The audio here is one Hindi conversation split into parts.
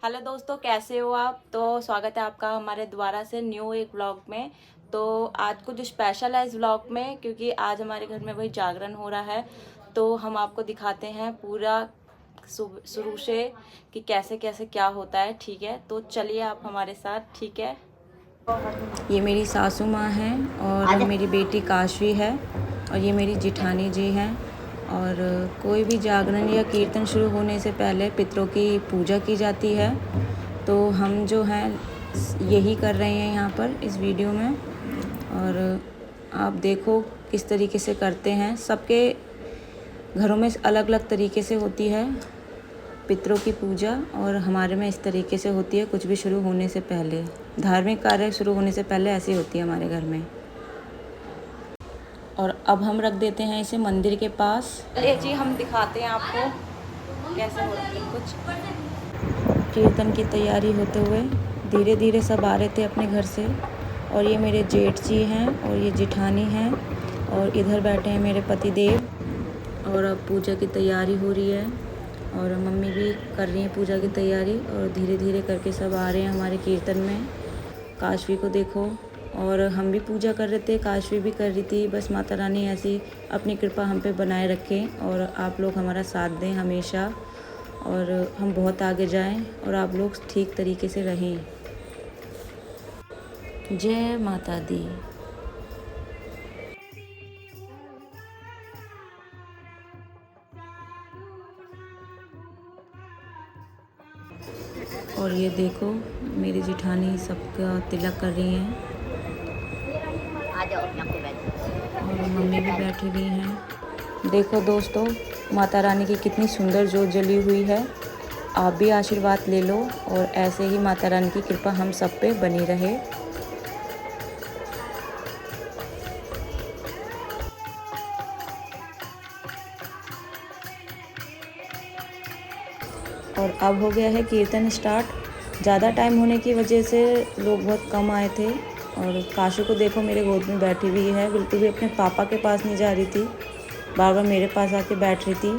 हेलो दोस्तों, कैसे हो आप। तो स्वागत है आपका हमारे दोबारा से न्यू एक व्लॉग में। तो आज कुछ स्पेशल है इस व्लॉग में, क्योंकि आज हमारे घर में वही जागरण हो रहा है। तो हम आपको दिखाते हैं पूरा शुरू से कि कैसे कैसे क्या होता है। ठीक है, तो चलिए आप हमारे साथ। ठीक है, ये मेरी सासू माँ हैं और मेरी बेटी काशवी है और ये मेरी जिठानी जी हैं। और कोई भी जागरण या कीर्तन शुरू होने से पहले पितरों की पूजा की जाती है। तो हम जो हैं यही कर रहे हैं यहाँ पर इस वीडियो में। और आप देखो किस तरीके से करते हैं। सबके घरों में अलग अलग तरीके से होती है पितरों की पूजा, और हमारे में इस तरीके से होती है कुछ भी शुरू होने से पहले। धार्मिक कार्य शुरू होने से पहले ऐसी होती है हमारे घर में। और अब हम रख देते हैं इसे मंदिर के पास। चलिए जी, हम दिखाते हैं आपको कैसे होता है कुछ। कीर्तन की तैयारी होते हुए धीरे धीरे सब आ रहे थे अपने घर से। और ये मेरे जेठ जी हैं और ये जिठानी हैं और इधर बैठे हैं मेरे पति देव। और अब पूजा की तैयारी हो रही है और मम्मी भी कर रही हैं पूजा की तैयारी। और धीरे धीरे करके सब आ रहे हैं हमारे कीर्तन में। काशवी को देखो, और हम भी पूजा कर रहे थे, काशवी भी कर रही थी। बस माता रानी ऐसी अपनी कृपा हम पे बनाए रखें और आप लोग हमारा साथ दें हमेशा, और हम बहुत आगे जाएं और आप लोग ठीक तरीके से रहें। जय माता दी। और ये देखो मेरी जिठानी सबका तिलक कर रही हैं और मम्मी भी बैठी हुई हैं। देखो दोस्तों, माता रानी की कितनी सुंदर जोत जली हुई है। आप भी आशीर्वाद ले लो और ऐसे ही माता रानी की कृपा हम सब पे बनी रहे। और अब हो गया है कीर्तन स्टार्ट। ज़्यादा टाइम होने की वजह से लोग बहुत कम आए थे। और काशू को देखो मेरे गोद में बैठी हुई है, बिल्कुल भी अपने पापा के पास नहीं जा रही थी, बार बार मेरे पास आके बैठ रही थी।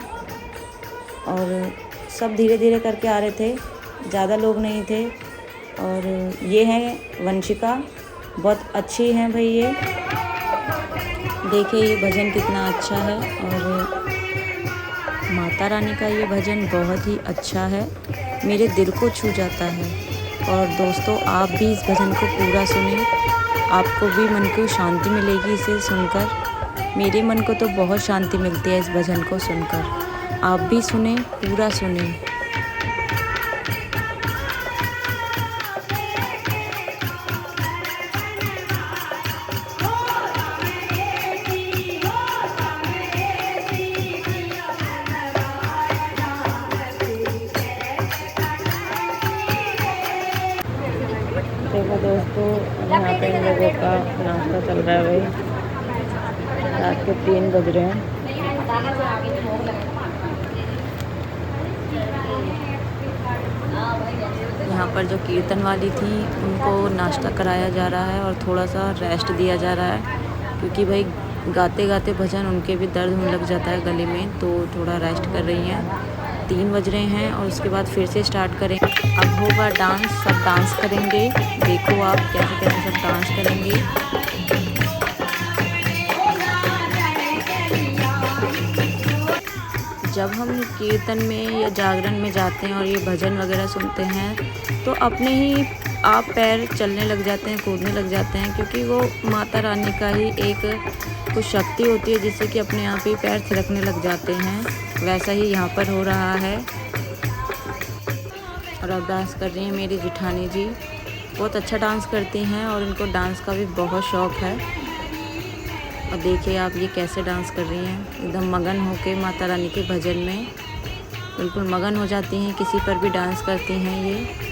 और सब धीरे धीरे करके आ रहे थे, ज़्यादा लोग नहीं थे। और ये है वंशिका, बहुत अच्छी हैं भाई ये। देखिए ये भजन कितना अच्छा है और माता रानी का ये भजन बहुत ही अच्छा है, मेरे दिल को छू जाता है। और दोस्तों आप भी इस भजन को पूरा सुनें, आपको भी मन को शांति मिलेगी इसे सुनकर। मेरे मन को तो बहुत शांति मिलती है इस भजन को सुनकर। आप भी सुने, पूरा सुने। देखो दोस्तों, यहाँ पे इन लोगों का नाश्ता चल रहा है भाई। रात के 3 बज रहे हैं। यहाँ पर जो कीर्तन वाली थी उनको नाश्ता कराया जा रहा है और थोड़ा सा रेस्ट दिया जा रहा है, क्योंकि भाई गाते गाते भजन उनके भी दर्द होने लग जाता है गले में, तो थोड़ा रेस्ट कर रही हैं। 3 बज रहे हैं और उसके बाद फिर से स्टार्ट करें। अब होगा डांस, सब डांस करेंगे। देखो आप कैसे कैसे सब डांस करेंगे। जब हम कीर्तन में या जागरण में जाते हैं और ये भजन वगैरह सुनते हैं तो अपने ही आप पैर चलने लग जाते हैं, कूदने लग जाते हैं, क्योंकि वो माता रानी का ही एक कुछ शक्ति होती है जिससे कि अपने आप ही पैर थिरकने लग जाते हैं। वैसा ही यहाँ पर हो रहा है। और अब डांस कर रही हैं मेरी जिठानी जी, बहुत अच्छा डांस करती हैं और इनको डांस का भी बहुत शौक़ है। और देखिए आप ये कैसे डांस कर रही हैं, एकदम मगन होके माता रानी के भजन में बिल्कुल मगन हो जाती हैं, किसी पर भी डांस करती हैं ये।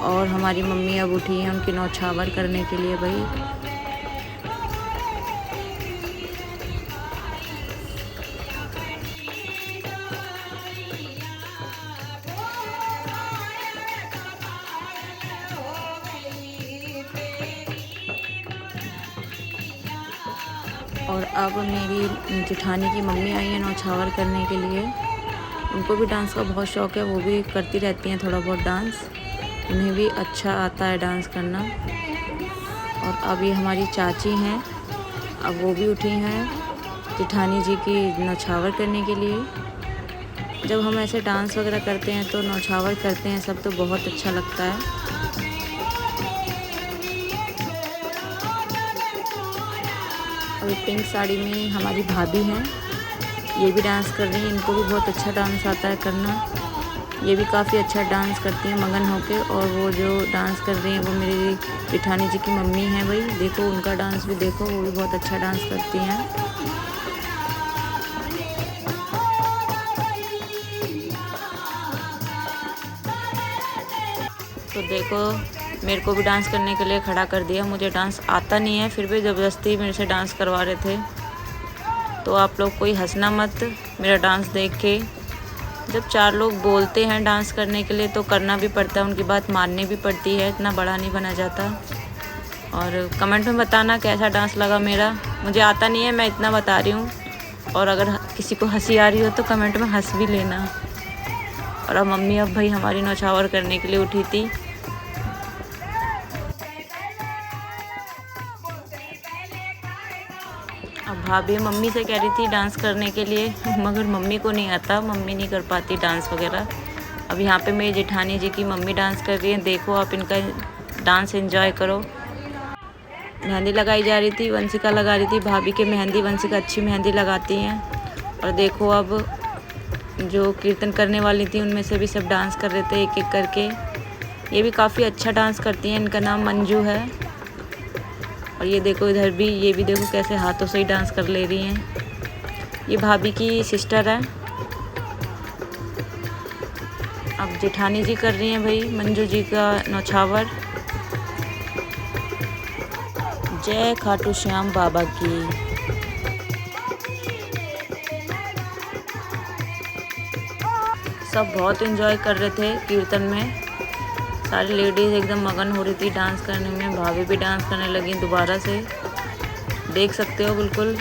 और हमारी मम्मी अब उठी हैं उनकी नौछावर करने के लिए भाई। और अब मेरी जिठानी की मम्मी आई है नौछावर करने के लिए। उनको भी डांस का बहुत शौक़ है, वो भी करती रहती हैं थोड़ा बहुत डांस। उन्हें भी अच्छा आता है डांस करना। और अब ये हमारी चाची हैं, अब वो भी उठी हैं जेठानी जी की नौछावर करने के लिए। जब हम ऐसे डांस वगैरह करते हैं तो नौछावर करते हैं सब, तो बहुत अच्छा लगता है। और पिंक साड़ी में हमारी भाभी हैं, ये भी डांस कर रही हैं। इनको भी बहुत अच्छा डांस आता है करना। ये भी काफ़ी अच्छा डांस करती हैं मगन होके। और वो जो डांस कर रही हैं वो मेरी जेठानी जी की मम्मी हैं भाई। देखो उनका डांस भी देखो, वो भी बहुत अच्छा डांस करती हैं। तो देखो मेरे को भी डांस करने के लिए खड़ा कर दिया। मुझे डांस आता नहीं है, फिर भी ज़बरदस्ती मेरे से डांस करवा रहे थे। तो आप लोग कोई हंसना मत मेरा डांस देख के। जब 4 लोग बोलते हैं डांस करने के लिए तो करना भी पड़ता है, उनकी बात माननी भी पड़ती है, इतना बड़ा नहीं बना जाता। और कमेंट में बताना कैसा डांस लगा मेरा। मुझे आता नहीं है, मैं इतना बता रही हूँ। और अगर किसी को हंसी आ रही हो तो कमेंट में हंस भी लेना। और अब मम्मी अब भाई हमारी नौछावर करने के लिए उठी थी। अब भाभी मम्मी से कह रही थी डांस करने के लिए, मगर मम्मी को नहीं आता, मम्मी नहीं कर पाती डांस वगैरह। अब यहाँ पे मेरी जेठानी जी की मम्मी डांस कर रही है, देखो आप इनका डांस एंजॉय करो। मेहंदी लगाई जा रही थी, वंशिका लगा रही थी भाभी के मेहंदी। वंशिका अच्छी मेहंदी लगाती हैं। और देखो अब जो कीर्तन करने वाली थी उनमें से भी सब डांस कर रहे थे एक एक करके। ये भी काफ़ी अच्छा डांस करती हैं, इनका नाम मंजू है। और ये देखो इधर भी, ये भी देखो कैसे हाथों से ही डांस कर ले रही हैं। ये भाभी की सिस्टर है। अब जेठानी जी कर रही हैं भाई मंजू जी का नौछावर। जय खाटू श्याम बाबा की। सब बहुत एंजॉय कर रहे थे कीर्तन में। सारी लेडीज़ एकदम मगन हो रही थी डांस करने में। भाभी भी डांस करने लगी दोबारा से। देख सकते हो बिल्कुल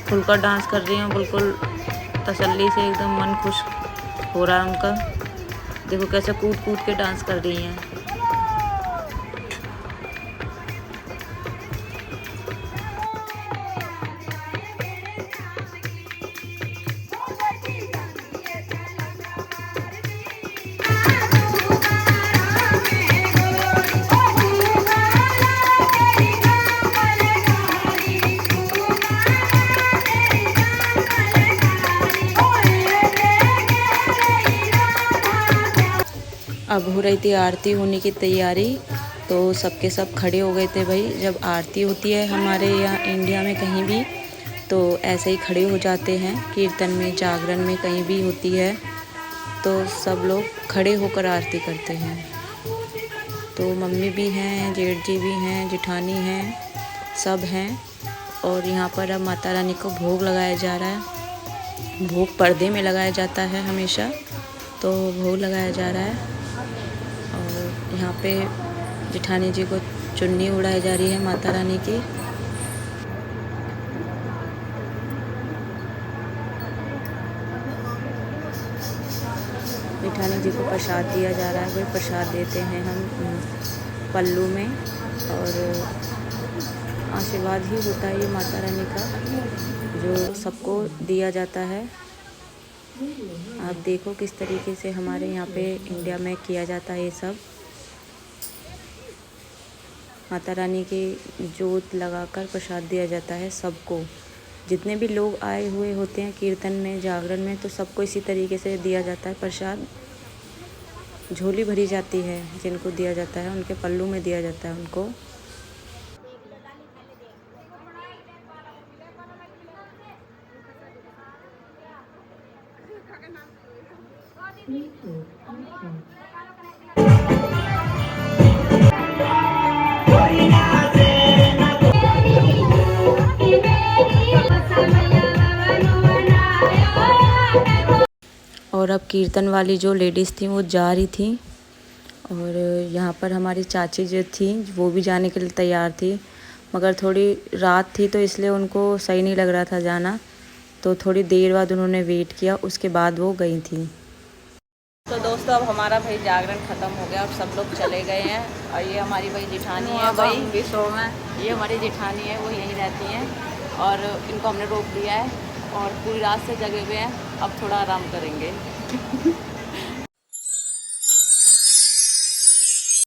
खुलकर डांस कर रही हैं, बिल्कुल तसल्ली से, एकदम मन खुश हो रहा है उनका। देखो कैसे कूद कूद के डांस कर रही हैं। अब हो रही थी आरती होने की तैयारी, तो सबके सब खड़े हो गए थे भाई। जब आरती होती है हमारे यहाँ इंडिया में कहीं भी, तो ऐसे ही खड़े हो जाते हैं। कीर्तन में, जागरण में, कहीं भी होती है तो सब लोग खड़े होकर आरती करते हैं। तो मम्मी भी हैं, जेठ जी भी हैं, जेठानी हैं, सब हैं। और यहाँ पर अब माता रानी को भोग लगाया जा रहा है। भोग पर्दे में लगाया जाता है हमेशा, तो भोग लगाया जा रहा है। और यहाँ पे जेठानी जी को चुन्नी उड़ाई जा रही है माता रानी की। जेठानी जी को प्रसाद दिया जा रहा है। वही प्रसाद देते हैं हम पल्लू में। और आशीर्वाद ही होता है ये माता रानी का, जो सबको दिया जाता है। आप देखो किस तरीके से हमारे यहाँ पे इंडिया में किया जाता है ये सब। माता रानी की जोत लगाकर प्रसाद दिया जाता है सबको। जितने भी लोग आए हुए होते हैं कीर्तन में, जागरण में, तो सबको इसी तरीके से दिया जाता है प्रसाद। झोली भरी जाती है, जिनको दिया जाता है उनके पल्लू में दिया जाता है उनको। और अब कीर्तन वाली जो लेडीज़ थी वो जा रही थी। और यहाँ पर हमारी चाची जो थी वो भी जाने के लिए तैयार थी, मगर थोड़ी रात थी तो इसलिए उनको सही नहीं लग रहा था जाना। तो थोड़ी देर बाद उन्होंने वेट किया, उसके बाद वो गई थी। तो अब हमारा भाई जागरण ख़त्म हो गया और सब लोग चले गए हैं। और ये हमारी भाई जेठानी है भाई शो में, ये हमारी जेठानी है, वो यहीं रहती हैं और इनको हमने रोक लिया है और पूरी रात से जगे हुए हैं। अब थोड़ा आराम करेंगे।